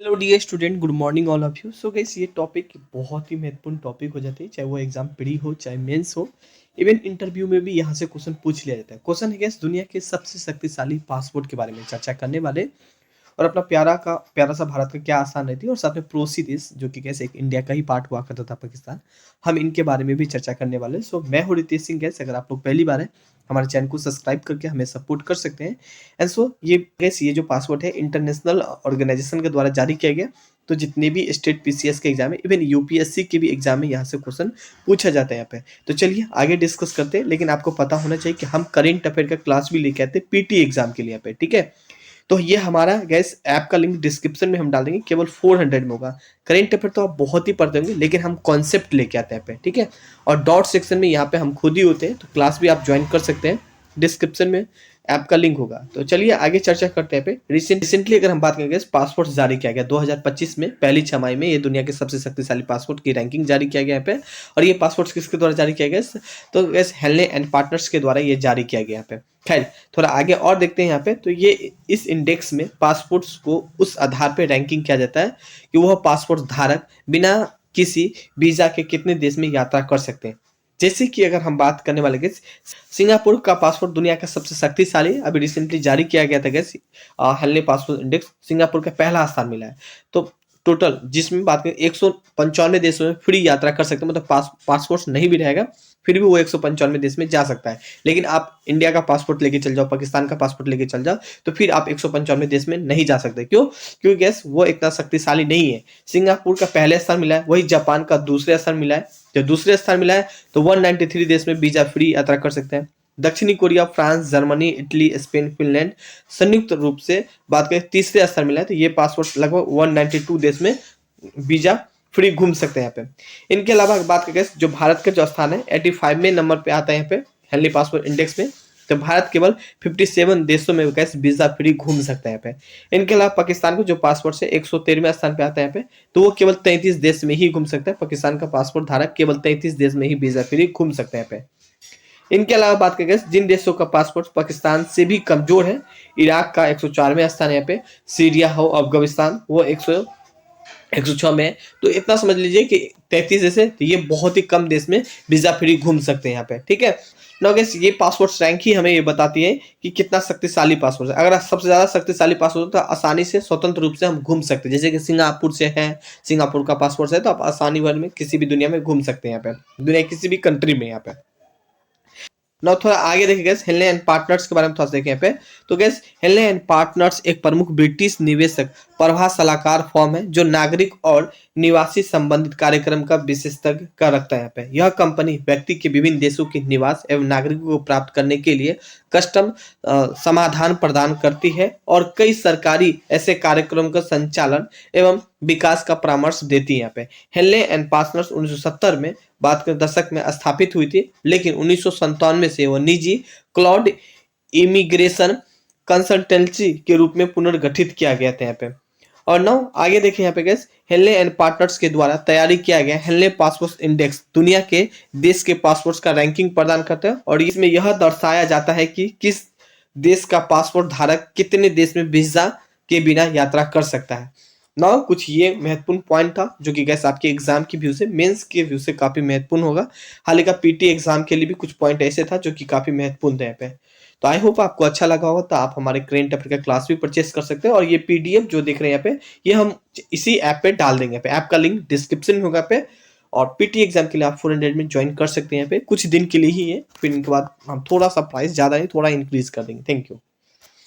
Hello dear student, good morning all of you. So guys, ये topic बहुत ही महत्वपूर्ण टॉपिक हो जाती है, चाहे वो एग्जाम प्री हो चाहे मेंस हो। इवन इंटरव्यू में भी यहाँ से क्वेश्चन पूछ लिया जाता है। क्वेश्चन है गाइस, दुनिया के सबसे शक्तिशाली पासपोर्ट के बारे में चर्चा करने वाले, और अपना प्यारा सा भारत का क्या आसान रहती है, और साथ में पड़ोसी देश जो कि कैसे एक इंडिया का ही पार्ट हुआ करता था, पाकिस्तान। हम इनके बारे में भी चर्चा करने वाले हैं। सो मैं हूँ रितेश सिंह गैस। अगर आप लोग पहली बार है, हमारे चैनल को सब्सक्राइब करके हमें सपोर्ट कर सकते हैं। एंड सो ये गैस, ये जो पासवर्ड है इंटरनेशनल ऑर्गेनाइजेशन के द्वारा जारी किया गया। तो जितने भी स्टेट पीसीएस के एग्जाम है, इवन यूपीएससी के भी एग्जाम है, यहाँ से क्वेश्चन पूछा जाता है यहाँ पे। तो चलिए आगे डिस्कस करते हैं। लेकिन आपको पता होना चाहिए कि हम करेंट अफेयर का क्लास भी लेके आते हैं पीटी एग्जाम के लिए यहाँ पे, ठीक है। तो ये हमारा गैस ऐप का लिंक डिस्क्रिप्शन में हम डाल देंगे, केवल 400 में होगा। करेंट अफेयर तो आप बहुत ही पढ़ते होंगे, लेकिन हम कॉन्सेप्ट लेके आते हैं पे, ठीक है। और डॉट सेक्शन में यहाँ पे हम खुद ही होते हैं, तो क्लास भी आप ज्वाइन कर सकते हैं। डिस्क्रिप्शन में ऐप का लिंक होगा। तो चलिए आगे चर्चा करते हैं पे। रिसेंटली अगर हम बात करेंगे, पासपोर्ट जारी किया गया 2025 में, पहली छमाही में। ये दुनिया के सबसे शक्तिशाली पासपोर्ट की रैंकिंग जारी किया गया यहाँ पे। और ये पासपोर्ट किसके द्वारा जारी किया गया? तो गैस हेनले एंड पार्टनर्स के द्वारा ये जारी किया गया यहाँ पे। खैर, थोड़ा आगे और देखते हैं यहाँ पे। तो ये इस इंडेक्स में पासपोर्ट्स को उस आधार पे रैंकिंग किया जाता है कि वह पासपोर्ट धारक बिना किसी वीजा के कितने देश में यात्रा कर सकते हैं। जैसे कि अगर हम बात करने वाले गैस, सिंगापुर का पासपोर्ट दुनिया का सबसे शक्तिशाली, अभी रिसेंटली जारी किया गया था गैस। हेनले पासपोर्ट इंडेक्स, सिंगापुर का पहला स्थान मिला है। तो टोटल जिसमें बात करें 195 देशों में फ्री यात्रा कर सकते हैं, मतलब पासपोर्ट नहीं भी रहेगा फिर भी वो 195 देश में जा सकता है। लेकिन आप इंडिया का पासपोर्ट लेके चल जाओ, पाकिस्तान का पासपोर्ट लेके चल जाओ, तो फिर आप 195 देश में नहीं जा सकते। क्यों? क्योंकि गैस वो इतना शक्तिशाली नहीं है। सिंगापुर का पहले स्थान मिला है, वही जापान का दूसरे स्थान मिला है। जो दूसरे स्थान मिला है, तो 193 देश में वीजा फ्री यात्रा कर सकते हैं। दक्षिणी Korea, France, Germany, Italy, Spain, Finland संयुक्त रूप से बात करें तीसरे स्थान मिला है। तो ये पासपोर्ट लगभग 192 देश में वीजा फ्री घूम सकते हैं यहाँ पे। इनके अलावा बात करें जो भारत का जो स्थान है 85 में नंबर पे आता है यहाँ पे हेनली पासपोर्ट इंडेक्स में। तो भारत केवल 57 देशों में गैस वीजा फ्री घूम सकता है यहाँ पे। इनके अलावा पाकिस्तान को जो पासपोर्ट से 113वें स्थान पे आता है यहाँ पे, तो वो केवल 33 देश में ही घूम सकता है। पाकिस्तान का पासपोर्ट धारक केवल 33 देश में ही वीजा फ्री घूम सकते हैं यहाँ पे। इनके अलावा बात करें जिन देशों का पासपोर्ट पाकिस्तान से भी कमजोर है, इराक का 104वें स्थान है यहाँ पे। सीरिया हो, अफगानिस्तान, वो 106 में। तो इतना समझ लीजिए कि 33 जैसे, तो ये बहुत ही कम देश में वीजा फ्री घूम सकते हैं यहाँ पे, ठीक है। नो गैस, ये पासपोर्ट रैंक ही हमें ये बताती है कि कितना शक्तिशाली पासपोर्ट है। अगर सबसे ज्यादा शक्तिशाली पासपोर्ट तो आसानी से स्वतंत्र रूप से हम घूम सकते हैं। जैसे कि सिंगापुर से है, सिंगापुर का पासपोर्ट है, तो आप आसानी भर में किसी भी दुनिया में घूम सकते हैं यहाँ पे, दुनिया किसी भी कंट्री में यहाँ पे। ना थोड़ा आगे देखें गैस, हेनले एंड पार्टनर्स के बारे में थोड़ा सा देखें यहाँ पे। तो गैस, हेनले एंड पार्टनर्स एक प्रमुख ब्रिटिश निवेशक प्रवाह सलाहकार फर्म है जो नागरिक और निवासी संबंधित कार्यक्रम का विशेषज्ञ का रखता है यहाँ पे। यह कंपनी व्यक्ति के विभिन्न देशों के निवास एवं नागरिकों को प्राप्त करने के लिए कस्टम समाधान प्रदान करती है और कई सरकारी ऐसे कार्यक्रम का संचालन एवं विकास का परामर्श देती है यहाँ पे। हेनले एंड पार्टनर्स 1970 में बात के दशक में स्थापित हुई थी, लेकिन 1997 से वह निजी क्लाउड इमिग्रेशन कंसल्टेंसी के रूप में पुनर्गठित किया गया था यहाँ पे। और नौ आगे देखिए यहाँ पे गैस, हेनले एंड पार्टनर्स के द्वारा तैयारी किया गया हेनले पासपोर्ट इंडेक्स दुनिया के देश के पासपोर्ट्स का रैंकिंग प्रदान करता है। और इसमें यह दर्शाया जाता है कि किस देश का पासपोर्ट धारक कितने देश में वीजा के बिना यात्रा कर सकता है। ना कुछ ये महत्वपूर्ण पॉइंट था जो कि गैस आपके एग्जाम की व्यू से, मेंस के व्यू से काफी महत्वपूर्ण होगा। हालांकि पीटी एग्जाम के लिए भी कुछ पॉइंट ऐसे था जो कि काफी महत्वपूर्ण थे यहाँ पे। तो आई होप आपको अच्छा लगा होगा। तो आप हमारे करेंट अफेयर का क्लास भी परचेस कर सकते हैं। और ये पीडीएफ जो देख रहे हैं यहाँ पे, ये हम इसी ऐप पे डाल देंगे। पे ऐप का लिंक डिस्क्रिप्शन में होगा पे। और पीटी एग्जाम के लिए आप 400 में ज्वाइन कर सकते हैं यहाँ पे, कुछ दिन के लिए ही है। फिर इनके बाद हम थोड़ा सा प्राइस ज्यादा नहीं, थोड़ा इंक्रीज कर देंगे। Thank you.